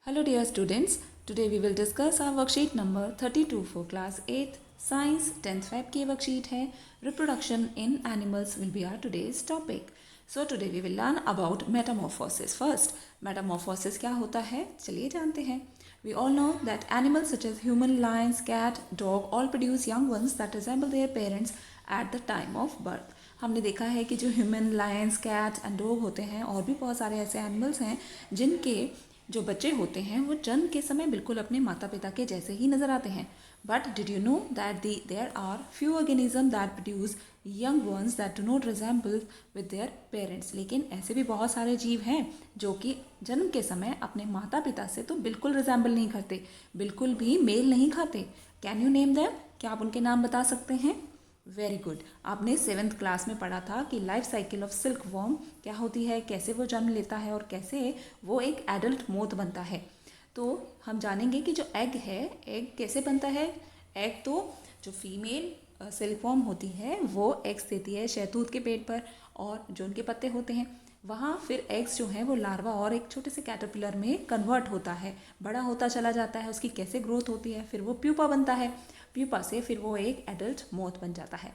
Hello dear students, today we will discuss our worksheet number 32 for class 8th Science 10th Feb की worksheet है Reproduction in Animals will be our today's topic. So today we will learn about metamorphosis. First, metamorphosis क्या होता है चलिए जानते हैं. We all know that animals such as human, lions, cat, dog all produce young ones that resemble their parents at the time of birth. हमने देखा है कि जो human, lions, cat and dog होते हैं और भी बहुत सारे ऐसे एनिमल्स हैं जिनके जो बच्चे होते हैं वो जन्म के समय बिल्कुल अपने माता पिता के जैसे ही नज़र आते हैं. But did you know that there are few organism that produce young ones that do not resemble with their parents. लेकिन ऐसे भी बहुत सारे जीव हैं जो कि जन्म के समय अपने माता पिता से तो बिल्कुल रिजेंबल नहीं करते, बिल्कुल भी मेल नहीं खाते. Can you name them? क्या आप उनके नाम बता सकते हैं? Very good. आपने 7th क्लास में पढ़ा था कि life cycle of silk worm क्या होती है, कैसे वो जन्म लेता है और कैसे वो एक एडल्ट मोथ बनता है. तो हम जानेंगे कि जो एग है, एग कैसे बनता है. एग तो जो फीमेल सिल्क वॉर्म होती है वो एग्स देती है शहतूत के पेड़ पर, और जो उनके पत्ते होते हैं वहाँ फिर एग्स जो हैं वो लार्वा और एक छोटे से कैटरपिलर में कन्वर्ट होता है, बड़ा होता चला जाता है. उसकी कैसे ग्रोथ होती है, फिर वो प्यूपा बनता है, प्यूपा से फिर वो एक एडल्ट मोथ बन जाता है.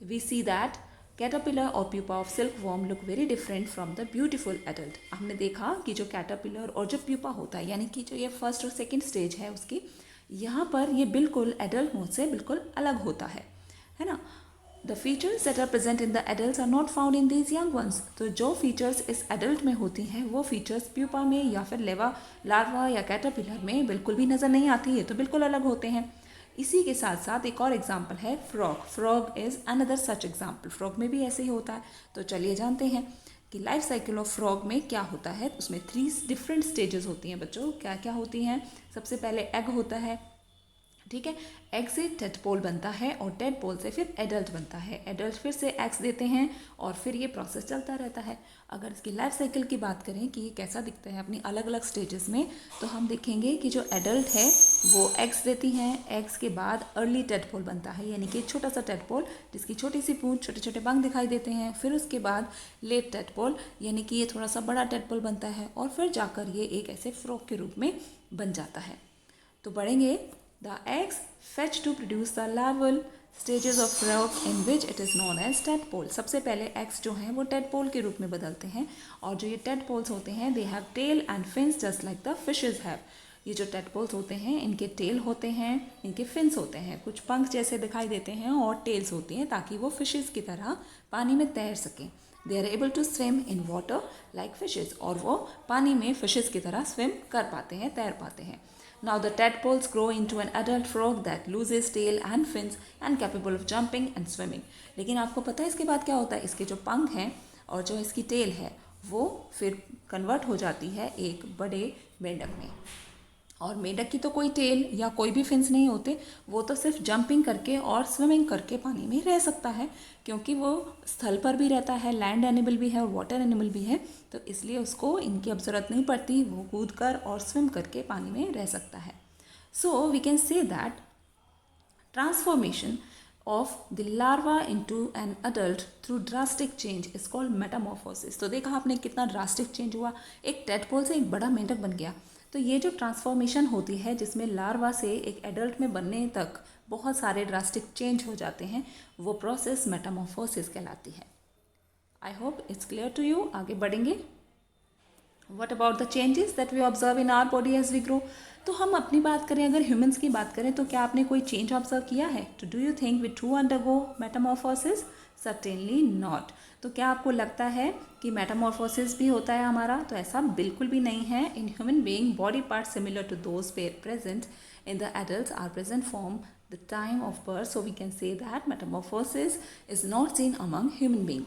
वी सी दैट कैटरपिलर और pupa of silkworm look very different from the beautiful adult. हमने देखा कि जो कैटरपिलर और जो प्यूपा होता है, यानी कि जो ये फर्स्ट और सेकेंड स्टेज है उसकी, यहाँ पर ये बिल्कुल एडल्ट मोथ से बिल्कुल अलग होता है ना. The features that are present in the adult are not found in these young ones. तो जो फीचर्स इस एडल्ट में होती हैं वो फीचर्स प्यूपा में या फिर लार्वा या कैटरपिलर में बिल्कुल भी नज़र नहीं आती है, तो बिल्कुल अलग होते हैं. इसी के साथ साथ एक और एग्जाम्पल है frog. Frog is another such example. Frog में भी ऐसे ही होता है. तो चलिए जानते हैं कि लाइफ साइकिल ऑफ फ्रॉग में क्या होता है. उसमें 3 डिफरेंट स्टेजेस होती हैं बच्चों. क्या क्या होती हैं? सबसे पहले एग होता है, ठीक है. एग से टेडपोल बनता है और टेडपोल से फिर एडल्ट बनता है. एडल्ट फिर से एग्स देते हैं और फिर ये प्रोसेस चलता रहता है. अगर इसकी लाइफ साइकिल की बात करें कि ये कैसा दिखता है अपनी अलग अलग स्टेजेस में, तो हम देखेंगे कि जो एडल्ट है वो एग्स देती हैं. एग्स के बाद अर्ली टेडपोल बनता है, यानी कि छोटा सा टेडपोल जिसकी छोटी सी पूंछ, छोटे छोटे पंख दिखाई देते हैं. फिर उसके बाद लेट टेडपोल, यानी कि ये थोड़ा सा बड़ा टेडपोल बनता है और फिर जाकर ये एक ऐसे फ्रॉग के रूप में बन जाता है. तो बढ़ेंगे. The eggs fetch to produce the larval stages of frog in which it is known as tadpole. सबसे पहले eggs जो हैं वो tadpole के रूप में बदलते हैं, और जो ये tadpoles होते हैं they have tail and fins just like the fishes have. ये जो tadpoles होते हैं इनके tail होते हैं, इनके fins होते हैं, कुछ पंख जैसे दिखाई देते हैं और tails होती हैं ताकि वो fishes की तरह पानी में तैर सकें. They are able to swim in water like fishes, और वो पानी में fishes की तरह swim कर पाते हैं, तैर पाते हैं. Now the tadpoles grow into an adult frog that loses tail and fins and capable of jumping and swimming. लेकिन आपको पता है इसके बाद क्या होता है? इसके जो पंख हैं और जो इसकी टेल है वो फिर कन्वर्ट हो जाती है एक बड़े मेंढक में. और मेंढक की तो कोई टेल या कोई भी फिन्स नहीं होते, वो तो सिर्फ जंपिंग करके और स्विमिंग करके पानी में रह सकता है, क्योंकि वो स्थल पर भी रहता है, लैंड एनिमल भी है और वाटर एनिमल भी है, तो इसलिए उसको इनकी अब ज़रूरत नहीं पड़ती, वो कूद कर और स्विम करके पानी में रह सकता है. So we can say that transformation of the larva into an adult through drastic change is called metamorphosis. तो देखा आपने कितना ड्रास्टिक चेंज हुआ, एक टेडपोल से एक बड़ा मेंढक बन गया. तो ये जो ट्रांसफॉर्मेशन होती है जिसमें लार्वा से एक एडल्ट में बनने तक बहुत सारे ड्रास्टिक चेंज हो जाते हैं, वो प्रोसेस मेटामॉर्फोसिस कहलाती है. I hope it's clear to you. आगे बढ़ेंगे. What about the changes that we observe in our body as we grow? तो हम अपनी बात करें, अगर ह्यूमंस की बात करें, तो क्या आपने कोई चेंज ऑब्जर्व किया है? तो do you think we too undergo metamorphosis? Certainly not. तो क्या आपको लगता है कि मेटामॉर्फोसिस भी होता है हमारा? तो ऐसा बिल्कुल भी नहीं है. In human being body part similar to those present in the adult are present from the time of birth. So we can say that metamorphosis is not seen among human being.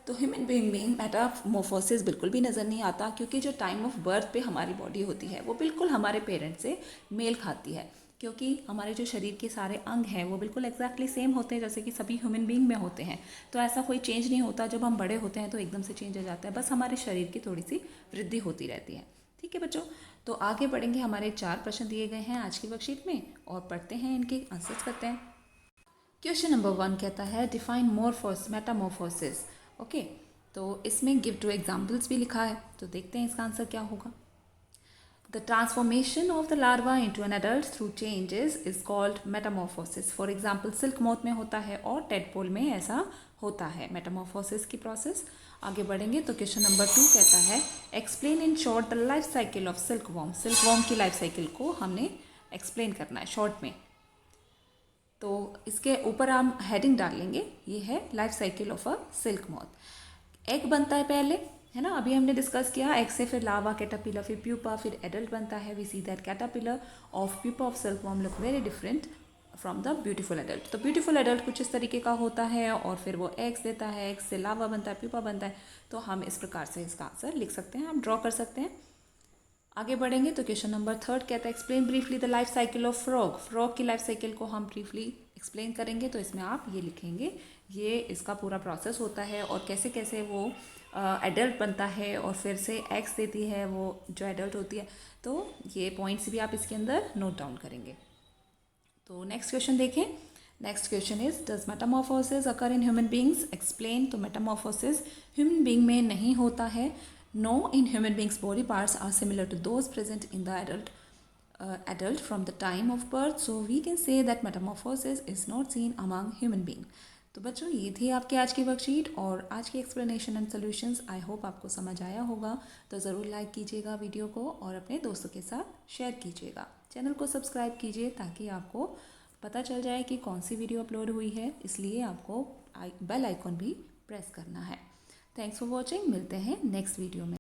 तो human being में metamorphosis बिल्कुल भी नज़र नहीं आता, क्योंकि जो time of birth पे हमारी बॉडी होती है वो बिल्कुल हमारे पेरेंट्स से मेल खाती है, क्योंकि हमारे जो शरीर के सारे अंग हैं वो बिल्कुल एग्जैक्टली सेम होते हैं जैसे कि सभी ह्यूमन बीइंग में होते हैं. तो ऐसा कोई चेंज नहीं होता. जब हम बड़े होते हैं तो एकदम से चेंज हो जाता है, बस हमारे शरीर की थोड़ी सी वृद्धि होती रहती है. ठीक है बच्चों, तो आगे बढ़ेंगे. हमारे 4 प्रश्न दिए गए हैं आज की वर्कशीट में और पढ़ते हैं, इनके आंसर्स करते हैं. क्वेश्चन नंबर 1 कहता है डिफाइन मेटामॉर्फोसिस. ओके, तो इसमें गिव 2 एग्जाम्पल्स भी लिखा है, तो देखते हैं इसका आंसर क्या होगा. The transformation of the larva into an adult through changes is called metamorphosis. For example, silk moth में होता है और टेडपोल में ऐसा होता है मेटामॉर्फोसिस की प्रोसेस. आगे बढ़ेंगे तो क्वेश्चन नंबर 2 कहता है explain in short the life cycle of silk worm. Silk worm की लाइफ साइकिल को हमने एक्सप्लेन करना है शॉर्ट में. तो इसके ऊपर हम हेडिंग डाल लेंगे, ये है life cycle of a silk moth. Egg बनता है पहले, है ना, अभी हमने डिस्कस किया. एग से फिर लावा, कैटरपिलर, फिर प्यूपा, फिर एडल्ट बनता है. We see that caterpillar of pupa of silkworm look very different from the beautiful adult. तो ब्यूटीफुल एडल्ट कुछ इस तरीके का होता है और फिर वो एग्स देता है. एग्स से लावा बनता है, प्यूपा बनता है. तो हम इस प्रकार से इसका आंसर लिख सकते हैं, हम ड्रॉ कर सकते हैं. आगे बढ़ेंगे तो क्वेश्चन नंबर 3 कहता है explain briefly the life cycle of frog. Frog की लाइफ साइकिल को हम ब्रीफली एक्सप्लेन करेंगे. तो इसमें आप ये लिखेंगे, ये इसका पूरा प्रोसेस होता है और कैसे कैसे वो एडल्ट बनता है और फिर से एग्स देती है वो जो एडल्ट होती है. तो ये पॉइंट्स भी आप इसके अंदर नोट डाउन करेंगे. तो नेक्स्ट क्वेश्चन देखें. Next question is does Metamorphosis occur in human beings. Explain. तो मेटामॉर्फोसिस ह्यूमन बींग में नहीं होता है. No, in human beings body parts are similar to those present in the adult from the time of birth, so we can say that metamorphosis is not seen among human being. तो बच्चों ये थी आपके आज की worksheet और आज की explanation and solutions. I hope आपको समझ आया होगा. तो ज़रूर लाइक कीजिएगा वीडियो को और अपने दोस्तों के साथ शेयर कीजिएगा. चैनल को सब्सक्राइब कीजिए ताकि आपको पता चल जाए कि कौन सी वीडियो अपलोड हुई है. इसलिए आपको बेल आइकॉन भी प्रेस करना है. Thanks for watching. मिलते हैं नेक्स्ट वीडियो में.